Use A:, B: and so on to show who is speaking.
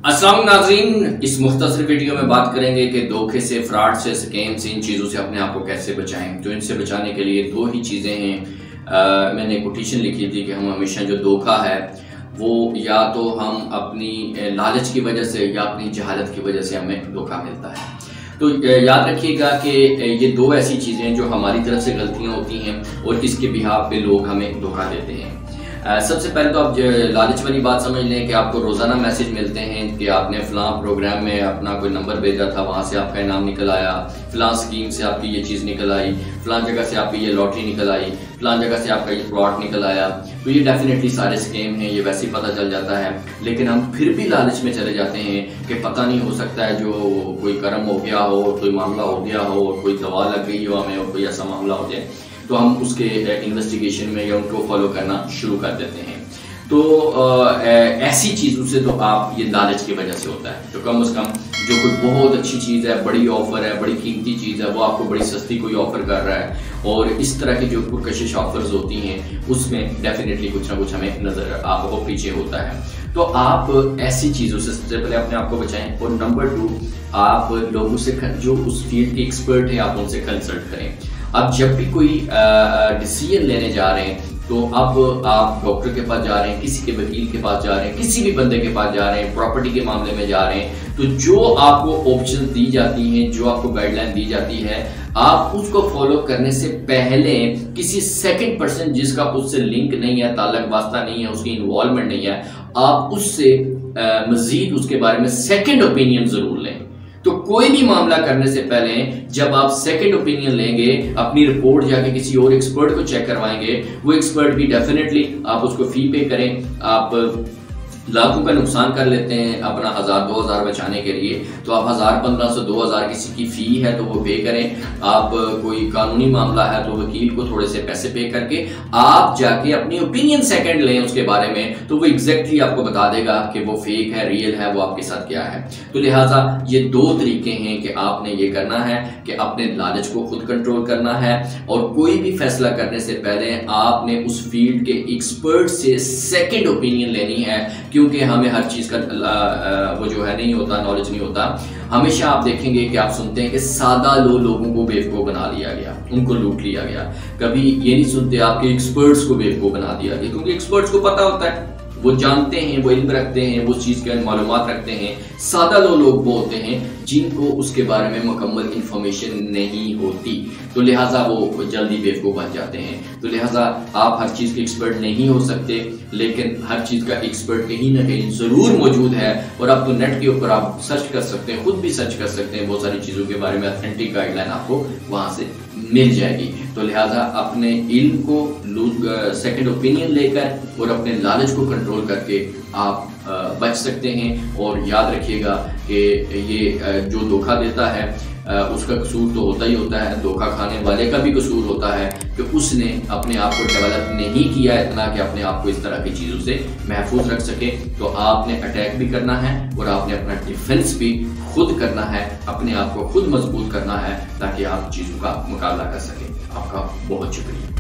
A: अस्सलाम नाज़रीन, इस मुख्तसर वीडियो में बात करेंगे कि धोखे से, फ्रॉड से, स्कैम से, इन चीज़ों से अपने आप को कैसे बचाएं। तो इनसे बचाने के लिए दो ही चीज़ें हैं। मैंने कोटेशन लिखी थी कि हम हमेशा जो धोखा है वो या तो हम अपनी लालच की वजह से या अपनी जहालत की वजह से हमें धोखा मिलता है। तो याद रखिएगा कि ये दो ऐसी चीज़ें जो हमारी तरफ से गलतियाँ होती हैं और किसके बिहाफ पे लोग हमें धोखा देते हैं। सबसे पहले तो आप लालच वाली बात समझ लें कि आपको रोज़ाना मैसेज मिलते हैं कि आपने फ़लाँ प्रोग्राम में अपना कोई नंबर भेजा था, वहाँ से आपका इनाम निकल आया, फ़लाँ स्कीम से आपकी ये चीज़ निकल आई, फ़लाँ जगह से आपकी ये लॉटरी निकल आई, फ़लाँ जगह से आपका ये प्लॉट निकल आया। तो ये डेफिनेटली सारे स्कीम हैं, ये वैसे ही पता चल जाता है। लेकिन हम फिर भी लालच में चले जाते हैं कि पता नहीं, हो सकता है जो कोई कर्म हो गया हो, कोई मामला हो गया हो, कोई दवा लग गई हो हमें और कोई ऐसा मामला हो जाए, तो हम उसके इन्वेस्टिगेशन में या उनको फॉलो करना शुरू कर देते हैं। तो ऐसी चीज़ों से तो आप ये लालच की वजह से होता है। तो कम से कम जो कोई बहुत अच्छी चीज़ है, बड़ी ऑफर है, बड़ी कीमती चीज़ है, वो आपको बड़ी सस्ती कोई ऑफर कर रहा है और इस तरह की जो पुरकशिश ऑफर्स होती हैं उसमें डेफिनेटली कुछ ना कुछ हमें नज़र आपको पीछे होता है। तो आप ऐसी चीज़ों से सबसे पहले अपने आप को बचाएं। और नंबर 2, आप लोगों से जो उस फील्ड के एक्सपर्ट हैं आप उनसे कंसल्ट करें। अब जब भी कोई डिसीजन लेने जा रहे हैं तो अब आप डॉक्टर के पास जा रहे हैं, किसी के वकील के पास जा रहे हैं, किसी भी बंदे के पास जा रहे हैं, प्रॉपर्टी के मामले में जा रहे हैं, तो जो आपको ऑप्शन दी जाती हैं, जो आपको गाइडलाइन दी जाती है, आप उसको फॉलो करने से पहले किसी सेकंड पर्सन जिसका उससे लिंक नहीं है, ताल्लुक वास्ता नहीं है, उसकी इन्वॉल्वमेंट नहीं है, आप उससे मजीद उसके बारे में सेकंड ओपिनियन जरूर लें। तो कोई भी मामला करने से पहले जब आप सेकंड ओपिनियन लेंगे, अपनी रिपोर्ट जाके किसी और एक्सपर्ट को चेक करवाएंगे, वो एक्सपर्ट भी डेफिनेटली आप उसको फी पे करें। आप लाखों का नुकसान कर लेते हैं अपना 1000-2000 बचाने के लिए, तो आप 1000-1500-2000 किसी की फ़ी है तो वो पे करें। आप कोई कानूनी मामला है तो वकील को थोड़े से पैसे पे करके आप जाके अपनी ओपिनियन सेकंड लें उसके बारे में, तो वो एग्जैक्टली आपको बता देगा कि वो फेक है, रियल है, वो आपके साथ क्या है। तो लिहाजा ये दो तरीके हैं कि आपने ये करना है कि अपने लालच को खुद कंट्रोल करना है और कोई भी फैसला करने से पहले आपने उस फील्ड के एक्सपर्ट से सेकेंड ओपिनियन लेनी है, क्योंकि हमें हर चीज़ का वो जो है नहीं होता, नॉलेज नहीं होता। हमेशा आप देखेंगे कि आप सुनते हैं कि सादा लोगों को बेवकूफ़ बना लिया गया, उनको लूट लिया गया। कभी ये नहीं सुनते आपके एक्सपर्ट्स को बेवकूफ़ बना दिया गया, क्योंकि एक्सपर्ट्स को पता होता है, वो जानते हैं, वो इल्म रखते हैं, वो चीज़ के मालूमात रखते हैं। सादा लोग वो होते हैं जिनको उसके बारे में मुकम्मल इंफॉर्मेशन नहीं होती, तो लिहाजा वो जल्दी बेवकूफ़ बन जाते हैं। तो लिहाजा आप हर चीज़ के एक्सपर्ट नहीं हो सकते, लेकिन हर चीज़ का एक्सपर्ट कहीं ना कहीं ज़रूर मौजूद है। और अब तो नेट के ऊपर आप सर्च कर सकते हैं, खुद भी सर्च कर सकते हैं, बहुत सारी चीज़ों के बारे में ऑथेंटिक गाइडलाइन आपको वहाँ से मिल जाएगी। तो लिहाजा अपने इल्म को सेकंड ओपिनियन लेकर और अपने लालच को कंट्रोल करके आप बच सकते हैं। और याद रखिएगा कि ये जो धोखा देता है उसका कसूर तो होता ही होता है, धोखा खाने वाले का भी कसूर होता है कि उसने अपने आप को डेवलप नहीं किया इतना कि अपने आप को इस तरह की चीज़ों से महफूज रख सके। तो आपने अटैक भी करना है और आपने अपना डिफेंस भी खुद करना है, अपने आप को खुद मजबूत करना है ताकि आप चीज़ों का मुकाबला कर सकें। आपका बहुत शुक्रिया।